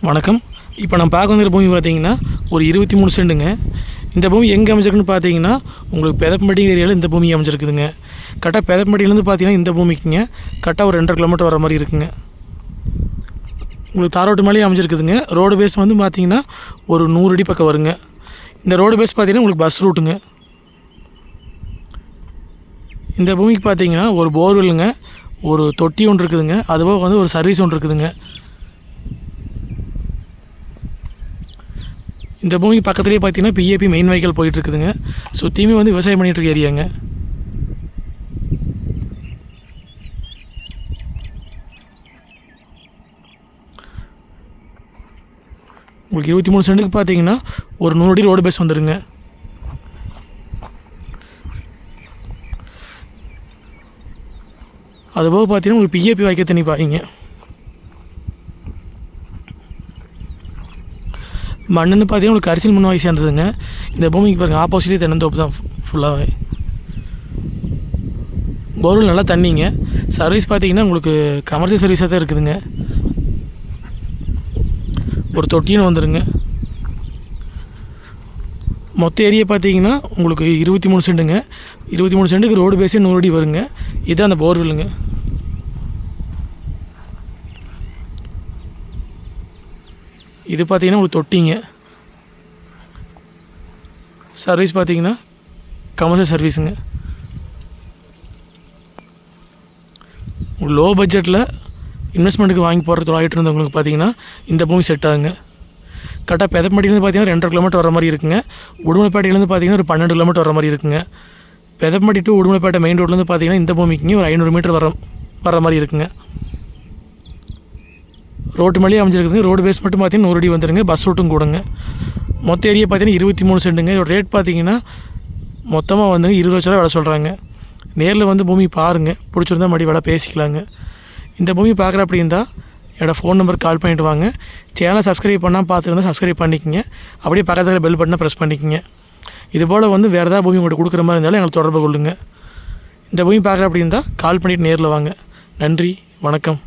வணக்கம். இப்போ நம்ம பார்க்க வந்துருக்க பூமி பார்த்தீங்கன்னா ஒரு 23 சென்ட்டுங்க. இந்த பூமி எங்கே அமைஞ்சிருக்குன்னு பார்த்தீங்கன்னா உங்களுக்கு பெதப்பம்பட்டி ஏரியாவில் இந்த பூமி அமைஞ்சிருக்குதுங்க. கரெக்டாக பெதப்பம்பட்டியிலேருந்து பார்த்தீங்கன்னா இந்த பூமிக்குங்க கரெக்டாக ஒரு 2.5 கிலோமீட்டர் வர மாதிரி இருக்குங்க. உங்களுக்கு தாரோட்டு மேலேயே அமைஞ்சிருக்குதுங்க. ரோடு பேஸ் வந்து பார்த்தீங்கன்னா ஒரு 100 அடி பக்கம் வருங்க. இந்த ரோடு பேஸ் பார்த்தீங்கன்னா உங்களுக்கு பஸ் ரூட்டுங்க. இந்த பூமிக்கு பார்த்தீங்கன்னா ஒரு போர்வெல்லுங்க, ஒரு தொட்டி ஒன்று இருக்குதுங்க, அதுபோக வந்து ஒரு சர்வீஸ் ஒன்று இருக்குதுங்க. இந்த பூமிக்கு பக்கத்துலேயே பார்த்தீங்கன்னா பிஏபி மெயின் வெஹிக்கல் போயிட்டுருக்குதுங்க. சுற்றியுமே வந்து விவசாயம் பண்ணிகிட்ருக்க ஏரியாங்க. உங்களுக்கு 23 சென்ட்டுக்கு பார்த்தீங்கன்னா ஒரு 100 அடி ரோடு பேஸ் வந்துடுங்க. அதுபோக பார்த்தீங்கன்னா உங்களுக்கு பிஏபி வாய்க்க தண்ணி பாருங்க. மண்ணுன்னு பார்த்தீங்கன்னா உங்களுக்கு கரிசல் மண் வாங்கி சேர்ந்ததுங்க. இந்த பூமிக்கு பாருங்கள் ஆப்போசிட்லேயே தென்னந்தோப்பு தான் ஃபுல்லாகவே. போர்வெல் நல்லா தண்ணிங்க. சர்வீஸ் பார்த்தீங்கன்னா உங்களுக்கு கமர்ஷியல் சர்வீஸாக தான் இருக்குதுங்க. ஒரு தொட்டின்னு வந்துடுங்க. மொத்த ஏரியா பார்த்தீங்கன்னா உங்களுக்கு 23 சென்ட்டுங்க. 23 சென்ட்டுக்கு ரோடு பேஸே 100 அடி வருங்க. இதுதான் அந்த போர்வெல்லுங்க. இது பார்த்தீங்கன்னா உங்களுக்கு தொட்டிங்க. சர்வீஸ் பார்த்தீங்கன்னா கமர்ஷியல் சர்வீஸுங்க. லோ பட்ஜெட்டில் இன்வெஸ்ட்மெண்ட்டுக்கு வாங்கி போடுறது ஆகிட்டு இருந்தவங்களுக்கு பார்த்தீங்கன்னா இந்த பூமி செட் ஆகுங்க. கரெக்டாக பெதப்பம்பட்டியிலேருந்து பார்த்தீங்கன்னா 2.5 கிலோமீட்டர் வர மாதிரி இருக்குங்க. உடுமலைப்பேட்டையிலேருந்து பார்த்தீங்கன்னா ஒரு 12 கிலோமீட்டர் வர மாதிரி இருக்குங்க. பெதப்பம்பட்டி டு உடுமலைப்பேட்டை மெயின் ரோட்லேருந்து பார்த்தீங்கன்னா இந்த பூமிக்குங்க ஒரு 500 மீட்டர் வர மாதிரி இருக்குங்க. ரோட்டு மேலேயே அமைஞ்சிருக்குதுங்க. ரோடு பேஸ் மட்டும் பார்த்தீங்கன்னா 100 அடி வந்துடுங்க. பஸ் ரூட்டும் கூடங்க. மொத்த ஏரியா பார்த்தீங்கன்னா 23 சென்ட்டுங்க. இதோட ரேட் பார்த்தீங்கன்னா மொத்தமாக வந்து 20 லட்ச ரூபா விலை சொல்கிறாங்க. நேரில் வந்து பூமி பாருங்கள், பிடிச்சிருந்தா மறுபடியும் விலை பேசிக்கலாங்க. இந்த பூமி பார்க்குற அப்படி இருந்தால் என்னோடய ஃபோன் நம்பருக்கு கால் பண்ணிவிட்டு வாங்க. சேனலை சப்ஸ்கிரைப் பண்ணால் பார்த்துருந்தா சப்ஸ்கிரைப் பண்ணிக்கோங்க. அப்படியே பக்கத்தில் பெல் பட்டனை ப்ரெஸ் பண்ணிக்கோங்க. இதுபோல் வந்து வேறு ஏதாவது பூமி உங்களுக்கு கொடுக்குற மாதிரி இருந்தாலும் எங்களுக்கு தொடர்பு கொள்ளுங்கள். இந்த பூமி பார்க்குற அப்படி இருந்தால் கால் பண்ணிவிட்டு நேரில் வாங்க. நன்றி, வணக்கம்.